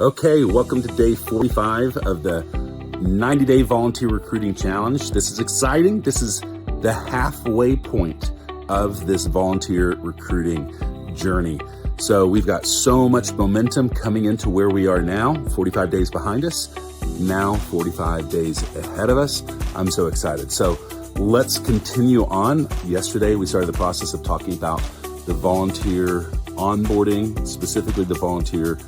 Okay, welcome to day 45 of the 90-day volunteer recruiting challenge. This is exciting. This is the halfway point of this volunteer recruiting journey. So we've got so much momentum coming into where we are now, 45 days behind us, now 45 days ahead of us. I'm so excited. So let's continue on. Yesterday, we started the process of talking about the volunteer onboarding, specifically the volunteer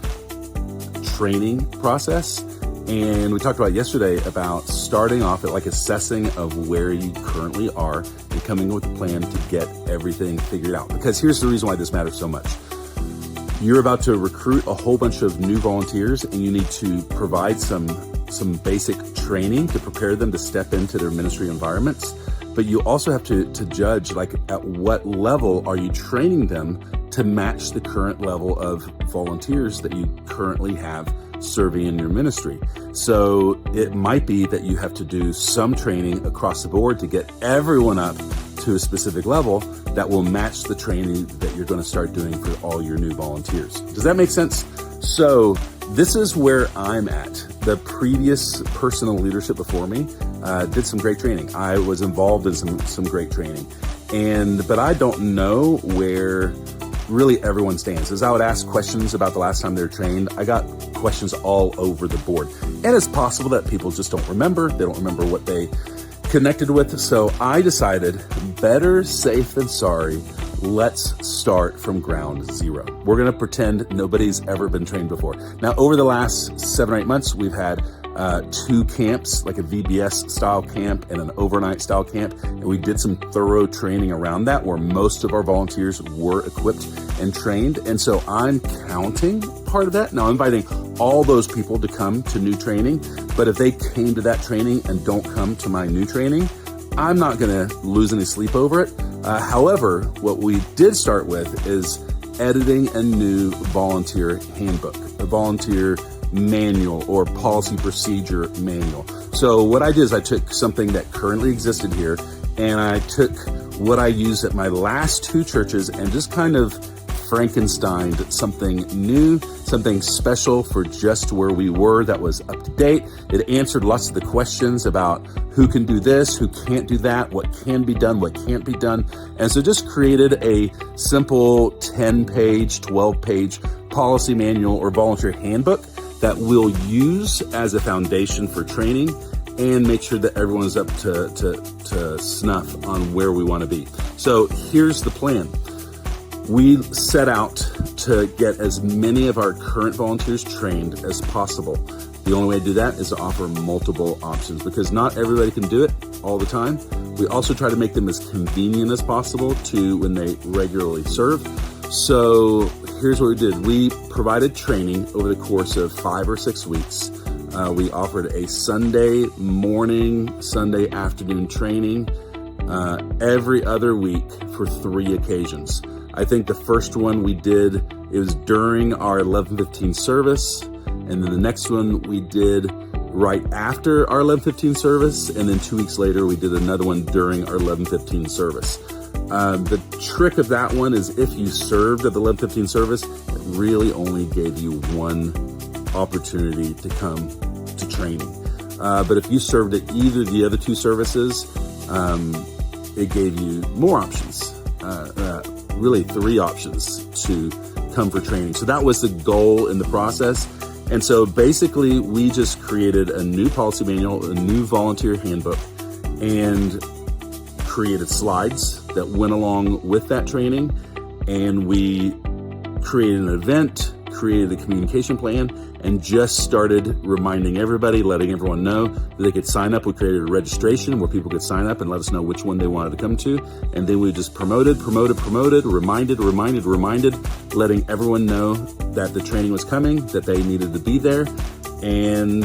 training process. And we talked about yesterday about starting off at like assessing of where you currently are and coming up with a plan to get everything figured out. Because here's the reason why this matters so much. You're about to recruit a whole bunch of new volunteers and you need to provide some basic training to prepare them to step into their ministry environments. But you also have to judge like at what level are you training them to match the current level of volunteers that you currently have serving in your ministry. So it might be that you have to do some training across the board to get everyone up to a specific level that will match the training that you're going to start doing for all your new volunteers. Does that make sense? So this is where I'm at. The previous personal leadership before me did some great training. I was involved in some great training, but I don't know where really everyone stands. As I would ask questions about the last time they were trained, I got questions all over the board. And it's possible that people just don't remember. They don't remember what they connected with. So I decided better safe than sorry. Let's start from ground zero. We're going to pretend nobody's ever been trained before. Now, over the last 7 or 8 months, we've had 2 camps, like a VBS style camp and an overnight style camp. And we did some thorough training around that where most of our volunteers were equipped and trained. And so I'm counting part of that. Now I'm inviting all those people to come to new training. But if they came to that training and don't come to my new training, I'm not going to lose any sleep over it. However, what we did start with is editing a new volunteer handbook, a volunteer manual or policy procedure manual. So what I did is I took something that currently existed here and I took what I used at my last 2 churches and just kind of Frankensteined something new, something special for just where we were that was up to date. It answered lots of the questions about who can do this, who can't do that, what can be done, what can't be done. And so just created a simple 10-page, 12-page policy manual or volunteer handbook that we'll use as a foundation for training and make sure that everyone's up to snuff on where we want to be. So here's the plan. We set out to get as many of our current volunteers trained as possible. The only way to do that is to offer multiple options because not everybody can do it all the time. We also try to make them as convenient as possible to when they regularly serve. So here's what we did. We provided training over the course of 5 or 6 weeks. We offered a Sunday morning, Sunday afternoon training every other week for 3 occasions. I think the first one we did, it was during our 11:15 service. And then the next one we did right after our 11:15 service. And then 2 weeks later, we did another one during our 11:15 service. The trick of that one is if you served at the 11:15 service, it really only gave you 1 opportunity to come to training. But if you served at either of the other 2 services, it gave you more options. Really 3 options to come for training. So that was the goal in the process. And so basically we just created a new policy manual, a new volunteer handbook, and created slides that went along with that training. And we created an event, created a communication plan, and just started reminding everybody, letting everyone know that they could sign up. We created a registration where people could sign up and let us know which one they wanted to come to. And then we just promoted, reminded, letting everyone know that the training was coming, that they needed to be there. And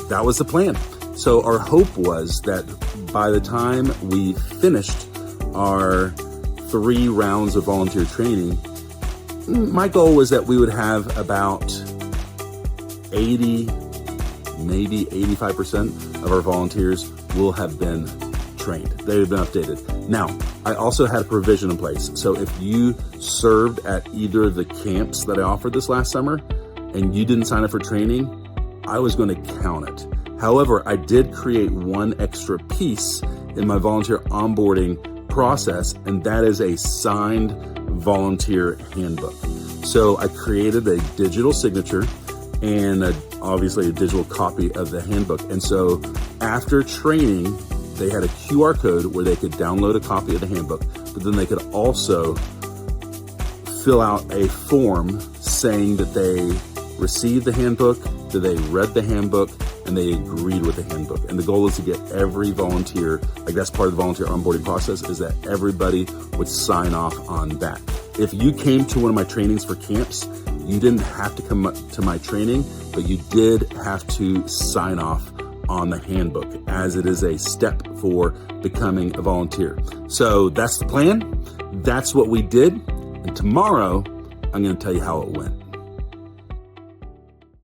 that was the plan. So our hope was that by the time we finished our 3 rounds of volunteer training, my goal was that we would have about 80, maybe 85% of our volunteers will have been trained. They have been updated. Now, I also had a provision in place. So if you served at either of the camps that I offered this last summer, and you didn't sign up for training, I was going to count it. However, I did create one extra piece in my volunteer onboarding process, and that is a signed volunteer handbook. So I created a digital signature and obviously a digital copy of the handbook. And so after training, they had a QR code where they could download a copy of the handbook, but then they could also fill out a form saying that they received the handbook, that they read the handbook, and they agreed with the handbook. And the goal is to get every volunteer, like that's part of the volunteer onboarding process, is that everybody would sign off on that. If you came to one of my trainings for camps, you didn't have to come to my training, but you did have to sign off on the handbook, as it is a step for becoming a volunteer. So that's the plan. That's what we did. And tomorrow, I'm going to tell you how it went.